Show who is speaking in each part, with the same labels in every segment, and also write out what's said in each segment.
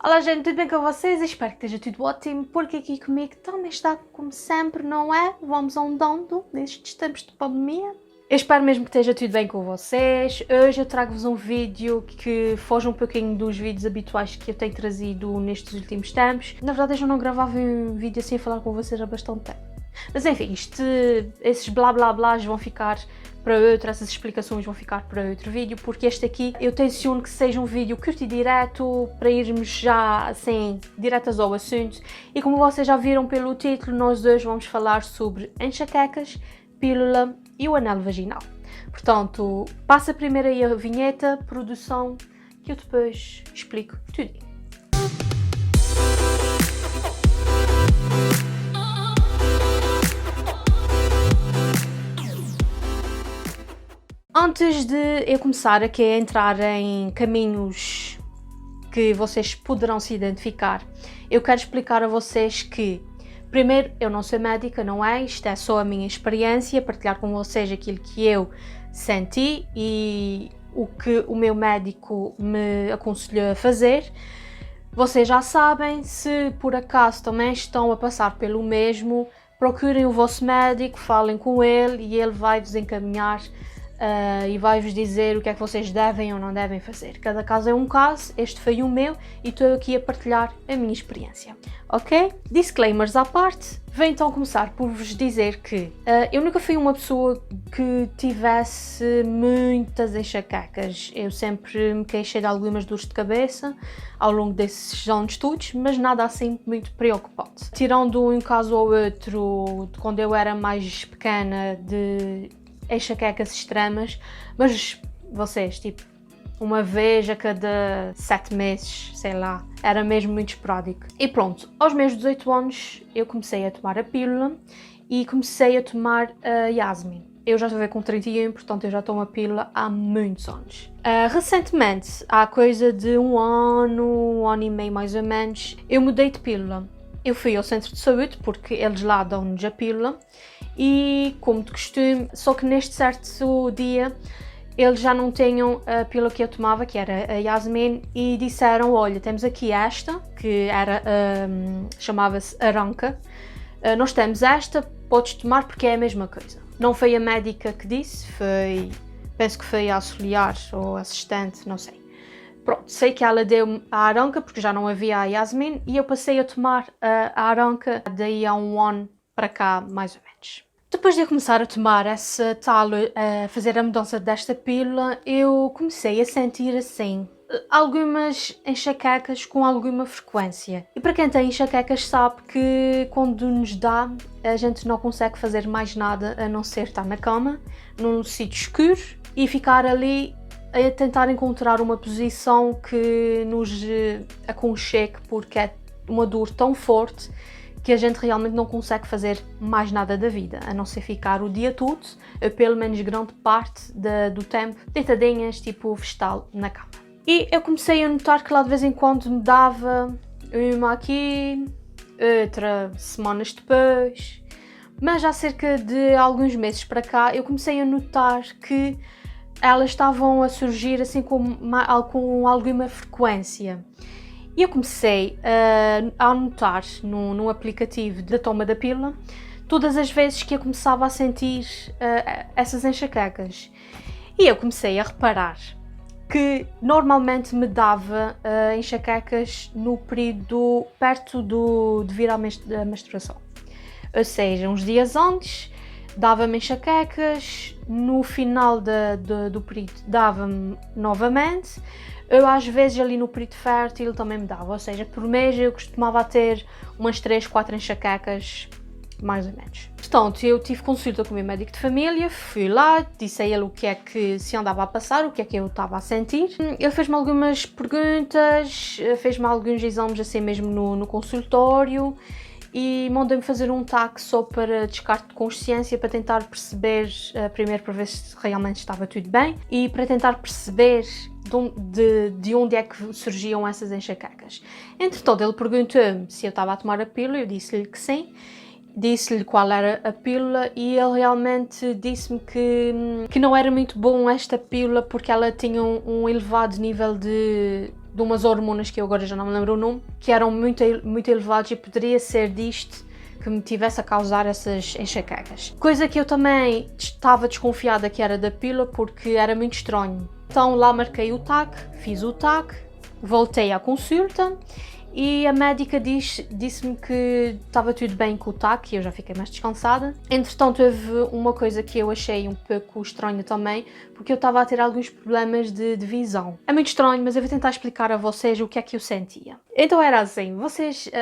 Speaker 1: Olá gente, tudo bem com vocês? Espero que esteja tudo ótimo, porque aqui comigo também está como sempre, não é? Vamos andando nestes tempos de pandemia. Eu espero mesmo que esteja tudo bem com vocês. Hoje eu trago-vos um vídeo que foge um pouquinho dos vídeos habituais que eu tenho trazido nestes últimos tempos. Na verdade eu já não gravava um vídeo assim a falar com vocês há bastante tempo. Mas enfim, esses blá blá blás vão ficar para outro, essas explicações vão ficar para outro vídeo, porque este aqui eu tenciono que seja um vídeo curto e direto, para irmos já assim, diretas ao assunto. E como vocês já viram pelo título, nós hoje vamos falar sobre enxaquecas, pílula e o anel vaginal. Portanto, passa primeiro aí a vinheta, produção, que eu depois explico tudo. Antes de eu começar aqui a entrar em caminhos que vocês poderão se identificar, eu quero explicar a vocês que, primeiro, eu não sou médica, não é? Isto é só a minha experiência, partilhar com vocês aquilo que eu senti e o que o meu médico me aconselhou a fazer. Vocês já sabem, se por acaso também estão a passar pelo mesmo, procurem o vosso médico, falem com ele e ele vai-vos encaminhar e vai-vos dizer o que é que vocês devem ou não devem fazer. Cada caso é um caso, este foi o meu e estou aqui a partilhar a minha experiência, ok? Disclaimers à parte, venho então começar por vos dizer que eu nunca fui uma pessoa que tivesse muitas enxaquecas. Eu sempre me queixei de algumas dores de cabeça ao longo desses anos todos, mas nada assim muito preocupante. Tirando um caso ou outro, de quando eu era mais pequena, de enxaquecas extremas, mas vocês, tipo, uma vez a cada 7 meses, sei lá, era mesmo muito esporádico. E pronto, aos meus 18 anos eu comecei a tomar a pílula e comecei a tomar a Yasmin. Eu já estou a ver com 31, portanto eu já tomo a pílula há muitos anos. Recentemente, há coisa de um ano e meio mais ou menos, eu mudei de pílula. Eu fui ao centro de saúde porque eles lá dão-nos a pílula e, como de costume, só que neste certo dia eles já não tinham a pílula que eu tomava, que era a Yasmin, e disseram, olha, temos aqui esta, que era, chamava-se Arranca, nós temos esta, podes tomar porque é a mesma coisa. Não foi a médica que disse, penso que foi a auxiliar ou assistente, não sei. Pronto, sei que ela deu a Arranca porque já não havia a Yasmin e eu passei a tomar a Arranca daí a um ano para cá, mais ou menos. Depois de eu começar a tomar essa tal, a fazer a mudança desta pílula, eu comecei a sentir assim algumas enxaquecas com alguma frequência. E para quem tem enxaquecas sabe que quando nos dá, a gente não consegue fazer mais nada a não ser estar na cama, num sítio escuro e ficar ali a tentar encontrar uma posição que nos aconchegue, porque é uma dor tão forte que a gente realmente não consegue fazer mais nada da vida, a não ser ficar o dia todo, pelo menos grande parte do tempo, deitadinhas, tipo vegetal, na cama. E eu comecei a notar que lá de vez em quando me dava uma aqui, outra semanas depois, mas há cerca de alguns meses para cá eu comecei a notar que elas estavam a surgir assim com alguma frequência. E eu comecei a anotar num aplicativo da toma da pílula todas as vezes que eu começava a sentir essas enxaquecas. E eu comecei a reparar que normalmente me dava enxaquecas no período perto de vir à menstruação. Ou seja, uns dias antes dava-me enxaquecas, no final do período dava-me novamente. Eu às vezes ali no período fértil também me dava, ou seja, por mês eu costumava ter umas 3, 4 enxaquecas, mais ou menos. Portanto, eu tive consulta com o meu médico de família, fui lá, disse a ele o que é que se andava a passar, o que é que eu estava a sentir. Ele fez-me algumas perguntas, fez-me alguns exames assim mesmo no consultório e mandou-me fazer um TAC só para descarte de consciência, para tentar perceber, primeiro para ver se realmente estava tudo bem e para tentar perceber de onde é que surgiam essas enxaquecas. Entretanto, ele perguntou-me se eu estava a tomar a pílula, eu disse-lhe que sim, disse-lhe qual era a pílula e ele realmente disse-me que não era muito bom esta pílula porque ela tinha um elevado nível de de umas hormonas que eu agora já não me lembro o nome, que eram muito elevados e poderia ser disto que me tivesse a causar essas enxaquecas. Coisa que eu também estava desconfiada que era da pílula porque era muito estranho. Então lá marquei o TAC, fiz o TAC, voltei à consulta e a médica disse-me que estava tudo bem com o TAC e eu já fiquei mais descansada. Entretanto, houve uma coisa que eu achei um pouco estranha também, porque eu estava a ter alguns problemas de visão. É muito estranho, mas eu vou tentar explicar a vocês o que é que eu sentia. Então era assim,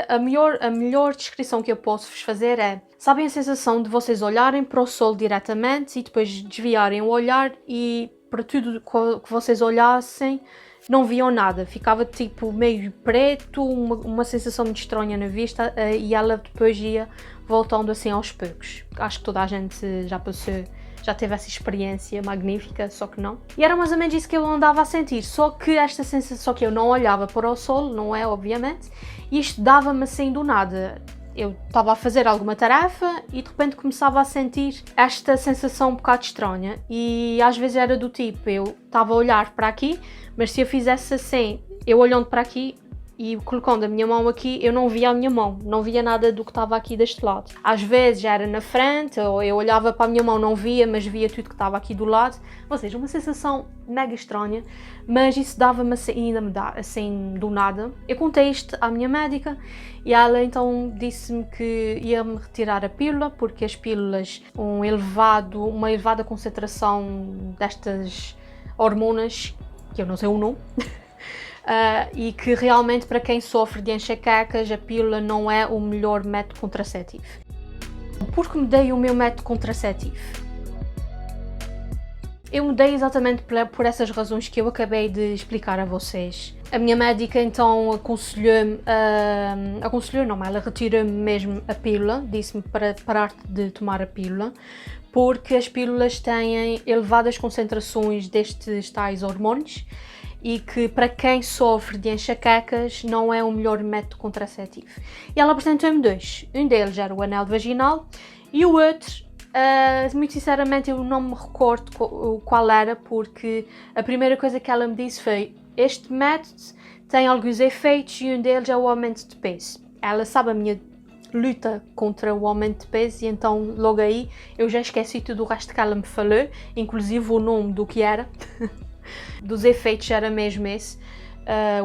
Speaker 1: a melhor descrição que eu posso vos fazer é, sabem a sensação de vocês olharem para o sol diretamente e depois desviarem o olhar e para tudo que vocês olhassem não viam nada, ficava tipo meio preto, uma sensação muito estranha na vista e ela depois ia voltando assim aos poucos. Acho que toda a gente já teve essa experiência magnífica, só que não. E era mais ou menos isso que eu andava a sentir, só que esta sensação, só que eu não olhava para o sol, não é, obviamente, e isto dava-me assim do nada. Eu estava a fazer alguma tarefa e de repente começava a sentir esta sensação um bocado estranha e às vezes era do tipo, eu estava a olhar para aqui, mas se eu fizesse assim, eu olhando para aqui e colocando a minha mão aqui, eu não via a minha mão, não via nada do que estava aqui deste lado. Às vezes já era na frente, ou eu olhava para a minha mão, não via, mas via tudo que estava aqui do lado. Ou seja, uma sensação mega estranha, mas isso dava-me assim, ainda me dá, assim, do nada. Eu contei isto à minha médica e ela então disse-me que ia-me retirar a pílula, porque as pílulas, uma elevada concentração destas hormonas, que eu não sei o nome, e que realmente para quem sofre de enxaquecas a pílula não é o melhor método contraceptivo. Por que mudei o meu método contraceptivo? Eu mudei exatamente por essas razões que eu acabei de explicar a vocês. A minha médica então aconselhou-me, ela retirou-me mesmo a pílula, disse-me para parar de tomar a pílula, porque as pílulas têm elevadas concentrações destes tais hormônios e que para quem sofre de enxaquecas não é o melhor método contraceptivo. E ela apresentou-me dois. Um deles era o anel vaginal e o outro, muito sinceramente, eu não me recordo qual era, porque a primeira coisa que ela me disse foi: este método tem alguns efeitos e um deles é o aumento de peso. Ela sabe a minha luta contra o aumento de peso e então logo aí eu já esqueci tudo o resto que ela me falou, inclusive o nome do que era. Dos efeitos era mesmo esse,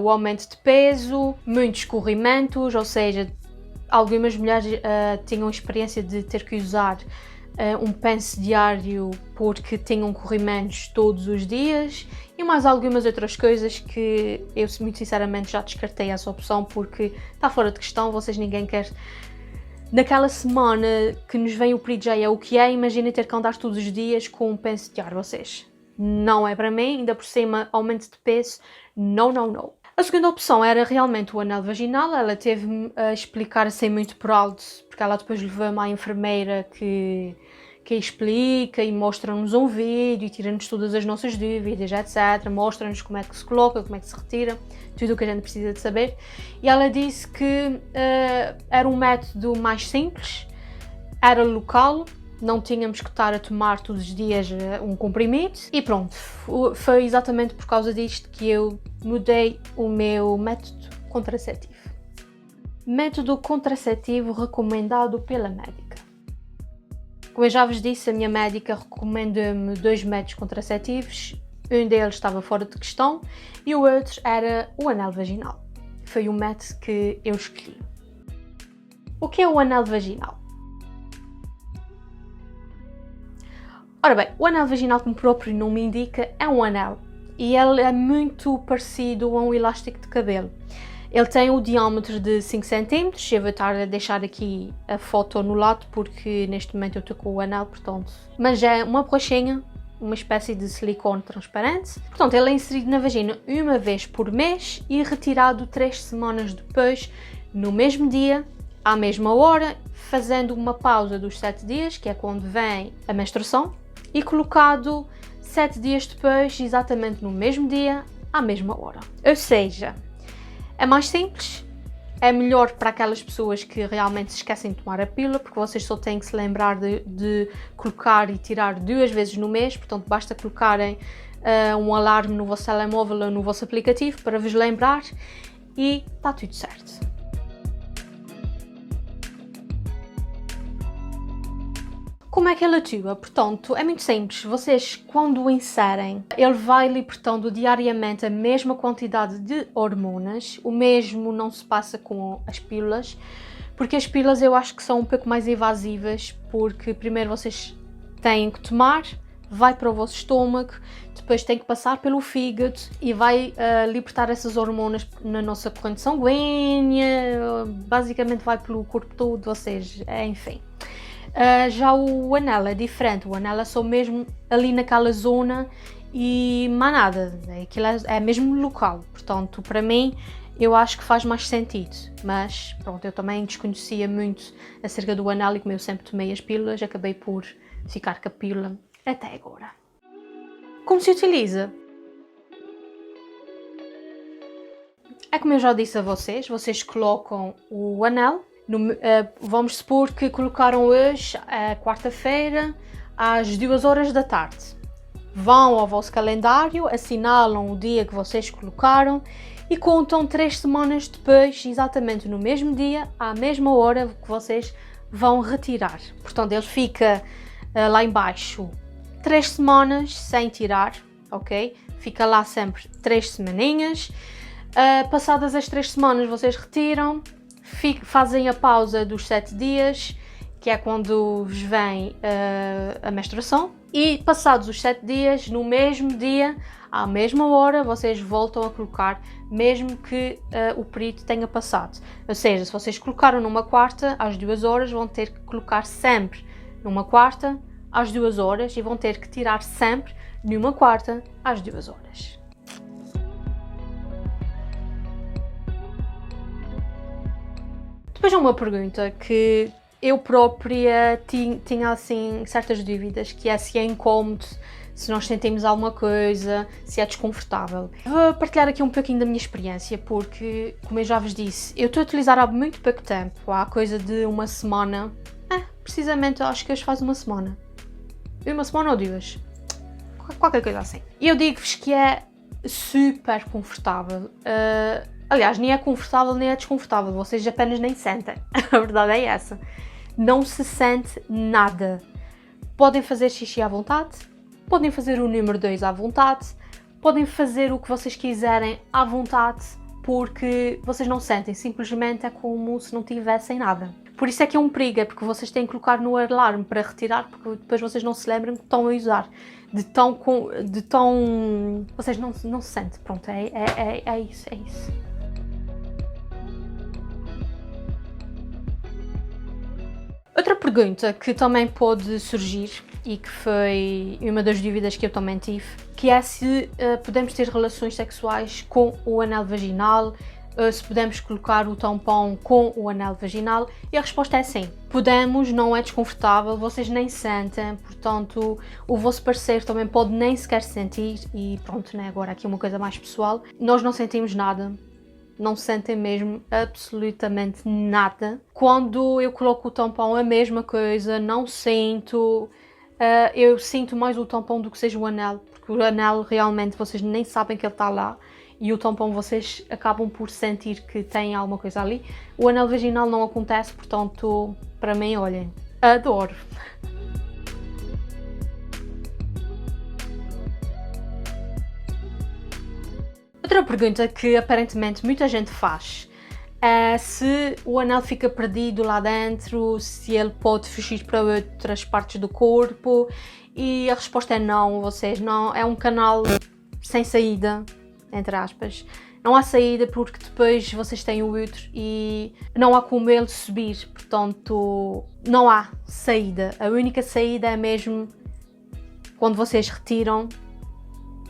Speaker 1: o aumento de peso, muitos corrimentos, ou seja, algumas mulheres tinham experiência de ter que usar um pence diário porque tinham corrimentos todos os dias e mais algumas outras coisas que eu muito sinceramente já descartei essa opção porque está fora de questão, ninguém quer. Naquela semana que nos vem o período já é o que é, imaginem ter que andar todos os dias com um pence diário, não é para mim, ainda por cima aumento de peso, não. A segunda opção era realmente o anel vaginal. Ela teve-me a explicar assim muito por alto, porque ela depois levou-me à enfermeira que explica e mostra-nos um vídeo e tira-nos todas as nossas dúvidas, etc. Mostra-nos como é que se coloca, como é que se retira, tudo o que a gente precisa de saber. E ela disse que era um método mais simples, era local, não tínhamos que estar a tomar todos os dias um comprimido e pronto, foi exatamente por causa disto que eu mudei o meu método contraceptivo. Método contraceptivo recomendado pela médica. Como eu já vos disse, a minha médica recomendou-me 2 métodos contraceptivos, um deles estava fora de questão e o outro era o anel vaginal. Foi o método que eu escolhi. O que é o anel vaginal? Ora bem, o anel vaginal, como o próprio nome indica, é um anel e ele é muito parecido a um elástico de cabelo. Ele tem o diâmetro de 5 cm, eu vou estar a deixar aqui a foto no lado porque neste momento eu estou com o anel, portanto. Mas é uma borrachinha, uma espécie de silicone transparente. Portanto, ele é inserido na vagina uma vez por mês e retirado 3 semanas depois, no mesmo dia, à mesma hora, fazendo uma pausa dos 7 dias, que é quando vem a menstruação, e colocado 7 dias depois, exatamente no mesmo dia, à mesma hora. Ou seja, é mais simples, é melhor para aquelas pessoas que realmente se esquecem de tomar a pílula, porque vocês só têm que se lembrar de colocar e tirar 2 vezes no mês, portanto basta colocarem um alarme no vosso telemóvel ou no vosso aplicativo para vos lembrar e está tudo certo. Como é que ele atua? Portanto, é muito simples. Vocês, quando o inserem, ele vai libertando diariamente a mesma quantidade de hormonas. O mesmo não se passa com as pílulas, porque as pílulas eu acho que são um pouco mais invasivas, porque primeiro vocês têm que tomar, vai para o vosso estômago, depois tem que passar pelo fígado e vai libertar essas hormonas na nossa corrente sanguínea, basicamente vai pelo corpo todo, ou seja, enfim. Já o anel é diferente, o anel é só mesmo ali naquela zona e mais nada, aquilo é mesmo local, portanto para mim eu acho que faz mais sentido, mas pronto, eu também desconhecia muito acerca do anel e como eu sempre tomei as pílulas, acabei por ficar com a pílula até agora. Como se utiliza? É como eu já disse a vocês, vocês colocam o anel. Vamos supor que colocaram hoje, quarta-feira, às 2 horas da tarde. Vão ao vosso calendário, assinalam o dia que vocês colocaram e contam 3 semanas depois, exatamente no mesmo dia, à mesma hora que vocês vão retirar. Portanto, ele fica lá embaixo 3 semanas sem tirar, ok? Fica lá sempre 3 semaninhas. Passadas as 3 semanas, vocês retiram. Fazem a pausa dos 7 dias, que é quando vos vem a menstruação, e passados os 7 dias, no mesmo dia, à mesma hora, vocês voltam a colocar, mesmo que o período tenha passado. Ou seja, se vocês colocaram numa quarta, às 2 horas, vão ter que colocar sempre numa quarta, às 2 horas, e vão ter que tirar sempre numa quarta, às 2 horas. Depois há uma pergunta que eu própria tinha assim certas dúvidas, que é se é incómodo, se nós sentimos alguma coisa, se é desconfortável. Vou partilhar aqui um pouquinho da minha experiência, porque, como eu já vos disse, eu estou a utilizar há muito pouco tempo, há coisa de uma semana, precisamente acho que hoje faz uma semana. Uma semana ou 2, qualquer coisa assim. E eu digo-vos que é super confortável. Aliás, nem é confortável nem é desconfortável, vocês apenas nem sentem, a verdade é essa. Não se sente nada. Podem fazer xixi à vontade, podem fazer o número 2 à vontade, podem fazer o que vocês quiserem à vontade, porque vocês não sentem, simplesmente é como se não tivessem nada. Por isso é que é um perigo, é porque vocês têm que colocar no alarme para retirar, porque depois vocês não se lembram que estão a usar. De tão... Vocês não se sentem, pronto, é isso. Outra pergunta que também pode surgir e que foi uma das dúvidas que eu também tive, que é se podemos ter relações sexuais com o anel vaginal, se podemos colocar o tampão com o anel vaginal, e a resposta é sim. Podemos, não é desconfortável, vocês nem sentem, portanto o vosso parceiro também pode nem sequer sentir e pronto, né? Agora aqui uma coisa mais pessoal, nós não sentimos nada. Não sentem mesmo absolutamente nada. Quando eu coloco o tampão, a mesma coisa, não sinto. Eu sinto mais o tampão do que seja o anel, porque o anel realmente vocês nem sabem que ele está lá e o tampão vocês acabam por sentir que tem alguma coisa ali. O anel vaginal não acontece, portanto, para mim, olhem, adoro. Outra pergunta que aparentemente muita gente faz é se o anel fica perdido lá dentro, se ele pode fugir para outras partes do corpo, e a resposta é não, vocês não, é um canal sem saída, entre aspas. Não há saída porque depois vocês têm o útero e não há como ele subir, portanto não há saída. A única saída é mesmo quando vocês retiram.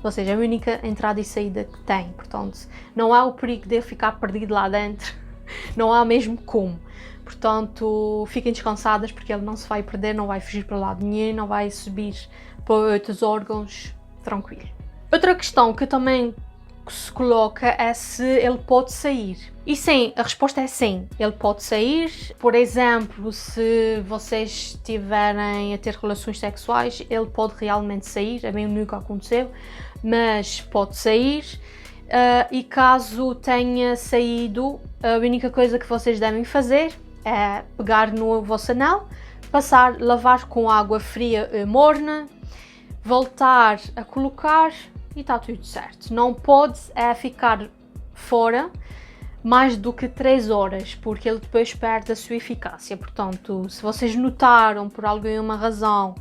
Speaker 1: Ou seja, a única entrada e saída que tem, portanto, não há o perigo de ele ficar perdido lá dentro, não há mesmo como. Portanto, fiquem descansadas porque ele não se vai perder, não vai fugir para lado nenhum, não vai subir para outros órgãos, tranquilo. Outra questão que também que se coloca é se ele pode sair. E sim, a resposta é sim, ele pode sair. Por exemplo, se vocês estiverem a ter relações sexuais, ele pode realmente sair. A mim nunca aconteceu, mas pode sair. E caso tenha saído, a única coisa que vocês devem fazer é pegar no vosso anel, lavar com água fria morna, voltar a colocar e está tudo certo. Não pode ficar fora mais do que 3 horas, porque ele depois perde a sua eficácia. Portanto, se vocês notaram por alguma razão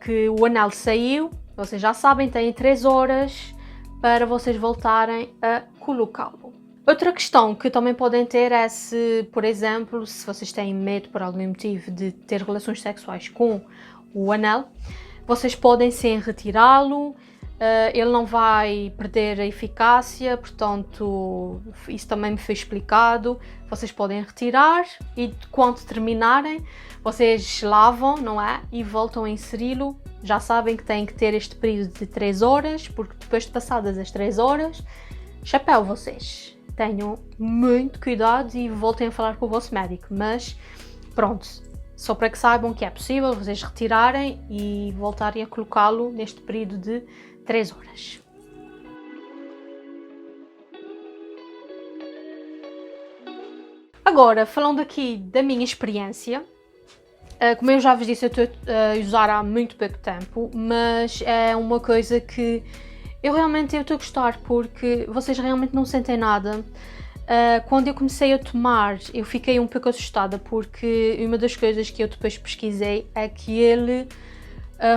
Speaker 1: que o anel saiu, vocês já sabem, têm 3 horas para vocês voltarem a colocá-lo. Outra questão que também podem ter é se, por exemplo, se vocês têm medo por algum motivo de ter relações sexuais com o anel, vocês podem sim retirá-lo, ele não vai perder a eficácia, portanto, isso também me foi explicado. Vocês podem retirar e quando terminarem, vocês lavam, não é? E voltam a inseri-lo. Já sabem que têm que ter este período de 3 horas, porque depois de passadas as 3 horas, chapéu vocês. Tenham muito cuidado e voltem a falar com o vosso médico, mas pronto, só para que saibam que é possível vocês retirarem e voltarem a colocá-lo neste período de 3 horas. Agora, falando aqui da minha experiência, como eu já vos disse, eu estou a usar há muito pouco tempo, mas é uma coisa que eu estou a gostar, porque vocês realmente não sentem nada. Quando eu comecei a tomar, eu fiquei um pouco assustada, porque uma das coisas que eu depois pesquisei é que ele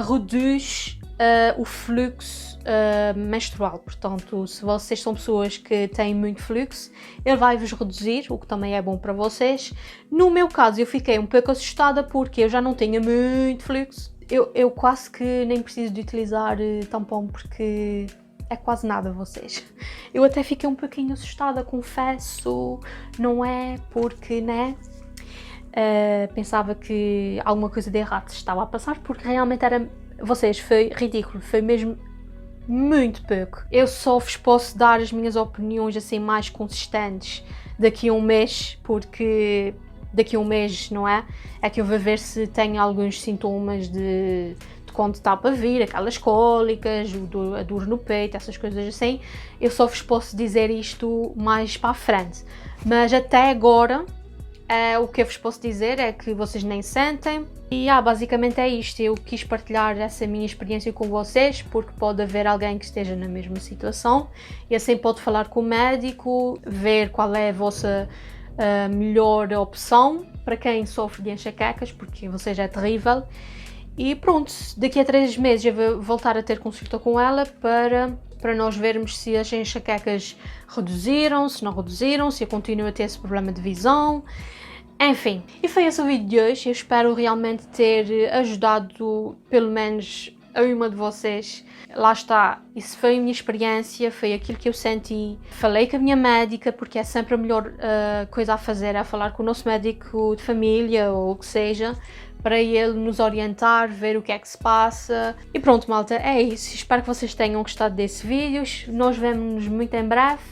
Speaker 1: reduz o fluxo menstrual. Portanto, se vocês são pessoas que têm muito fluxo, ele vai-vos reduzir, o que também é bom para vocês. No meu caso, eu fiquei um pouco assustada porque eu já não tinha muito fluxo. Eu quase que nem preciso de utilizar tampão, porque é quase nada vocês. Eu até fiquei um pouquinho assustada, confesso, não é? Porque, né? Pensava que alguma coisa de errado estava a passar, porque realmente era... Vocês, foi ridículo, foi mesmo muito pouco. Eu só vos posso dar as minhas opiniões assim mais consistentes daqui a um mês, porque daqui a um mês, não é? É que eu vou ver se tenho alguns sintomas de quando está para vir, aquelas cólicas, a dor no peito, essas coisas assim. Eu só vos posso dizer isto mais para a frente. Mas até agora, o que eu vos posso dizer é que vocês nem sentem. E basicamente é isto. Eu quis partilhar essa minha experiência com vocês, porque pode haver alguém que esteja na mesma situação. E assim pode falar com o médico, ver qual é a vossa melhor opção para quem sofre de enxaquecas, porque vocês é terrível. E pronto, daqui a 3 meses eu vou voltar a ter consulta com ela para nós vermos se as enxaquecas reduziram, se não reduziram, se eu continuo a ter esse problema de visão. Enfim, e foi esse o vídeo de hoje. Eu espero realmente ter ajudado pelo menos a uma de vocês. Lá está, isso foi a minha experiência, foi aquilo que eu senti. Falei com a minha médica, porque é sempre a melhor coisa a fazer, é falar com o nosso médico de família ou o que seja, para ele nos orientar, ver o que é que se passa. E pronto, malta, é isso. Espero que vocês tenham gostado desse vídeo. Nós vemo-nos muito em breve.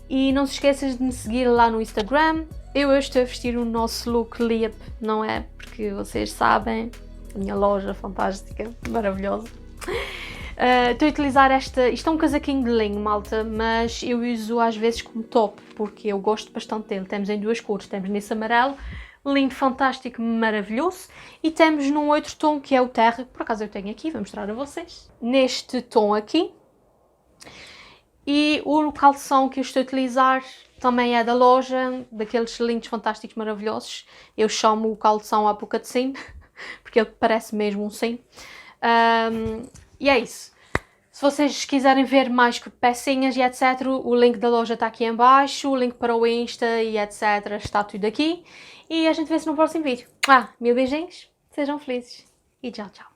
Speaker 1: E não se esqueças de me seguir lá no Instagram. Eu estou a vestir o nosso look Liep, não é? Porque vocês sabem, a minha loja fantástica, maravilhosa. Estou a utilizar isto é um casaquinho de linho, malta, mas eu uso às vezes como top, porque eu gosto bastante dele. Temos em 2 cores, temos nesse amarelo, lindo, fantástico, maravilhoso, e temos num outro tom que é o terra, por acaso eu tenho aqui, vou mostrar a vocês, neste tom aqui. E o calção que eu estou a utilizar também é da loja, daqueles lindos, fantásticos, maravilhosos. Eu chamo o calção à boca de sim, porque ele parece mesmo um sim. E é isso. Se vocês quiserem ver mais pecinhas e etc, o link da loja está aqui em baixo, o link para o Insta e etc está tudo aqui. E a gente vê-se no próximo vídeo. Mil beijinhos, sejam felizes e tchau, tchau.